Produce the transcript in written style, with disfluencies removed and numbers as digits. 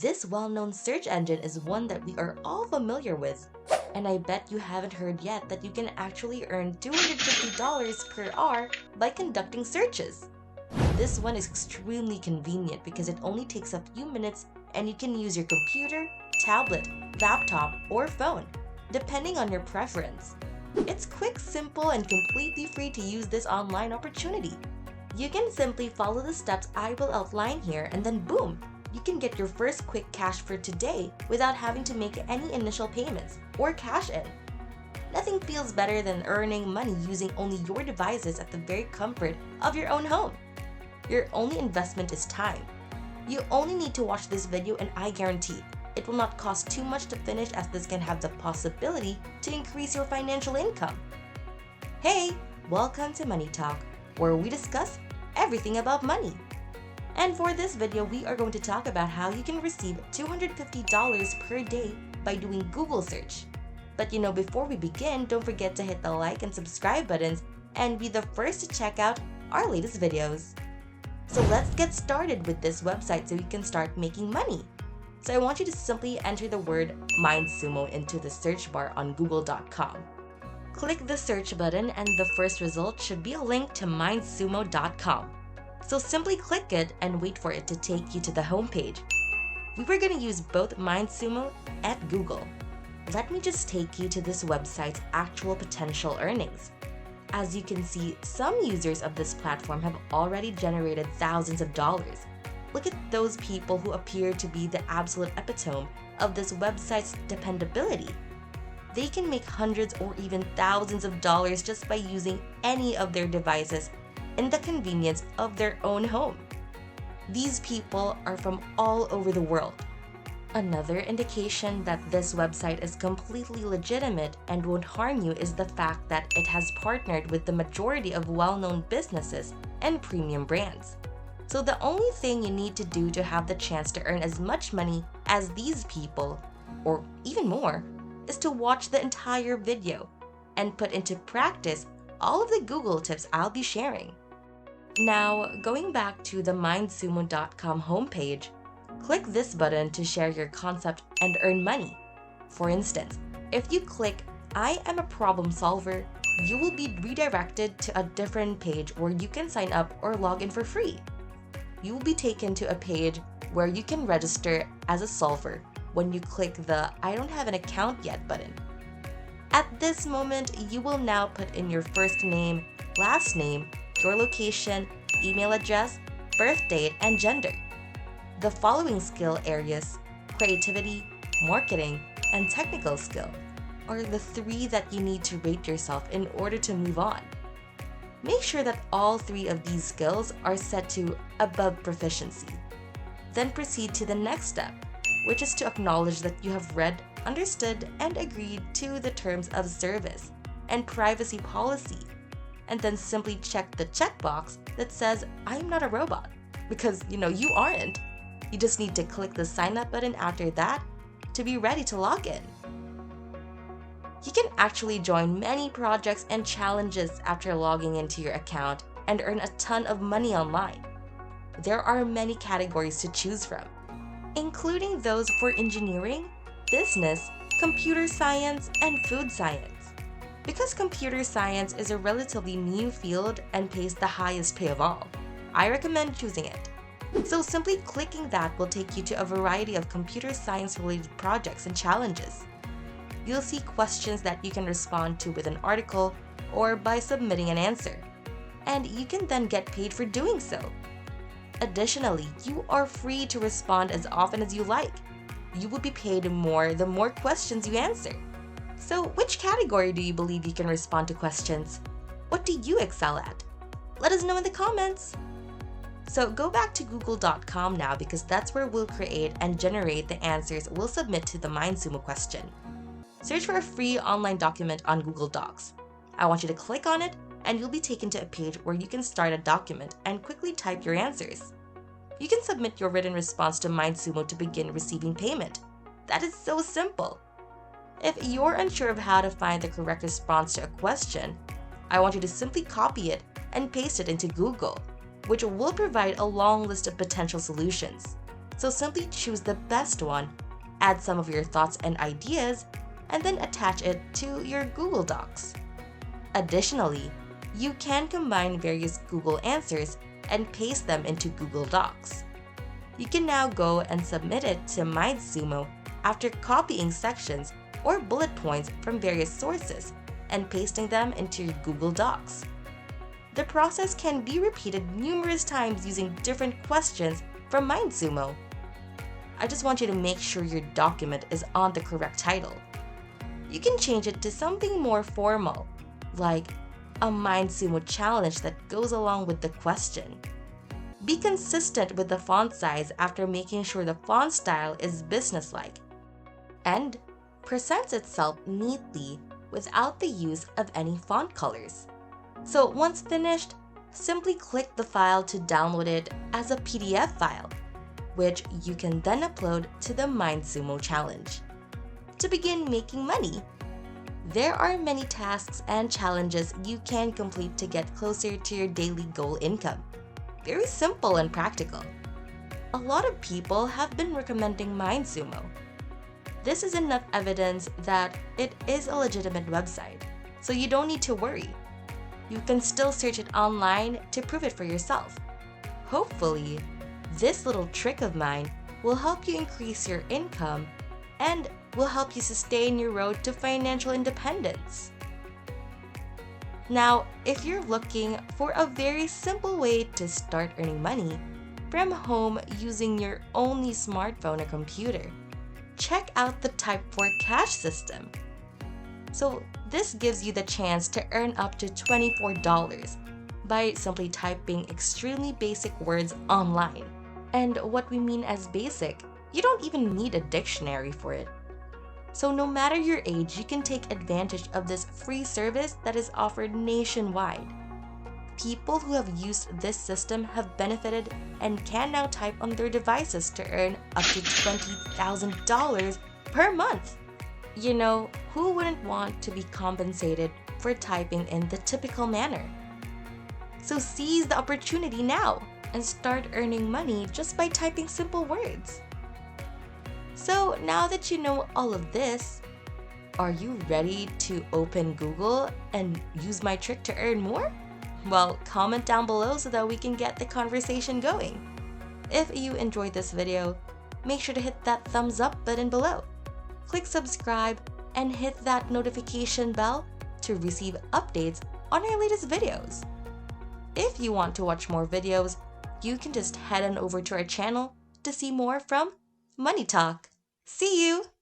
This well-known search engine is one that we are all familiar with, and I bet you haven't heard yet that you can actually earn $250 per hour by conducting searches. This one is extremely convenient because it only takes a few minutes and you can use your computer, tablet, laptop, or phone, depending on your preference. It's quick, simple, and completely free to use this online opportunity. You can simply follow the steps I will outline here and then boom! You can get your first quick cash for today without having to make any initial payments or cash in. Nothing feels better than earning money using only your devices at the very comfort of your own home. Your only investment is time. You only need to watch this video and I guarantee it will not cost too much to finish, as this can have the possibility to increase your financial income. Hey, welcome to Money Talk, where we discuss everything about money. And for this video, we are going to talk about how you can receive $250 per day by doing Google search. But before we begin, don't forget to hit the like and subscribe buttons and be the first to check out our latest videos. So let's get started with this website so you can start making money. So I want you to simply enter the word MindSumo into the search bar on google.com. Click the search button and the first result should be a link to mindsumo.com. So simply click it and wait for it to take you to the homepage. We were going to use both MindSumo and Google. Let me just take you to this website's actual potential earnings. As you can see, some users of this platform have already generated thousands of dollars. Look at those people who appear to be the absolute epitome of this website's dependability. They can make hundreds or even thousands of dollars just by using any of their devices in the convenience of their own home. These people are from all over the world. Another indication that this website is completely legitimate and won't harm you is the fact that it has partnered with the majority of well-known businesses and premium brands. So the only thing you need to do to have the chance to earn as much money as these people, or even more, is to watch the entire video and put into practice all of the Google tips I'll be sharing. Now, going back to the mindsumo.com homepage, click this button to share your concept and earn money. For instance, if you click I am a problem solver, you will be redirected to a different page where you can sign up or log in for free. You will be taken to a page where you can register as a solver when you click the I don't have an account yet button. At this moment, you will now put in your first name, last name, your location, email address, birth date, and gender. The following skill areas, creativity, marketing, and technical skill, are the three that you need to rate yourself in order to move on. Make sure that all three of these skills are set to above proficiency. Then proceed to the next step, which is to acknowledge that you have read, understood, and agreed to the terms of service and privacy policy. And then simply check the checkbox that says, I'm not a robot, because you aren't. You just need to click the sign up button after that to be ready to log in. You can actually join many projects and challenges after logging into your account and earn a ton of money online. There are many categories to choose from, including those for engineering, business, computer science, and food science. Because computer science is a relatively new field and pays the highest pay of all, I recommend choosing it. So simply clicking that will take you to a variety of computer science related projects and challenges. You'll see questions that you can respond to with an article or by submitting an answer, and you can then get paid for doing so. Additionally, you are free to respond as often as you like. You will be paid more the more questions you answer. So which category do you believe you can respond to questions? What do you excel at? Let us know in the comments. So go back to google.com now, because that's where we'll create and generate the answers we'll submit to the MindSumo question. Search for a free online document on Google Docs. I want you to click on it and you'll be taken to a page where you can start a document and quickly type your answers. You can submit your written response to MindSumo to begin receiving payment. That is so simple. If you're unsure of how to find the correct response to a question, I want you to simply copy it and paste it into Google, which will provide a long list of potential solutions. So simply choose the best one, add some of your thoughts and ideas, and then attach it to your Google Docs. Additionally, you can combine various Google answers and paste them into Google Docs. You can now go and submit it to MindSumo after copying sections or bullet points from various sources and pasting them into your Google Docs. The process can be repeated numerous times using different questions from MindSumo. I just want you to make sure your document is on the correct title. You can change it to something more formal, like a MindSumo challenge that goes along with the question. Be consistent with the font size after making sure the font style is businesslike and presents itself neatly without the use of any font colors. So once finished, simply click the file to download it as a PDF file, which you can then upload to the MindSumo challenge. To begin making money, there are many tasks and challenges you can complete to get closer to your daily goal income. Very simple and practical. A lot of people have been recommending MindSumo. This is enough evidence that it is a legitimate website, so you don't need to worry. You can still search it online to prove it for yourself. Hopefully, this little trick of mine will help you increase your income and will help you sustain your road to financial independence. Now, if you're looking for a very simple way to start earning money from home using your only smartphone or computer, check out the Type for Cash system. So this gives you the chance to earn up to $24 by simply typing extremely basic words online. And what we mean as basic, you don't even need a dictionary for it. So no matter your age, you can take advantage of this free service that is offered nationwide. People who have used this system have benefited and can now type on their devices to earn up to $20,000 per month. You know, who wouldn't want to be compensated for typing in the typical manner? So seize the opportunity now and start earning money just by typing simple words. So now that you know all of this, are you ready to open Google and use my trick to earn more? Well, comment down below so that we can get the conversation going. If you enjoyed this video, make sure to hit that thumbs up button below. Click subscribe and hit that notification bell to receive updates on our latest videos. If you want to watch more videos, you can just head on over to our channel to see more from MoneyTalk. See you!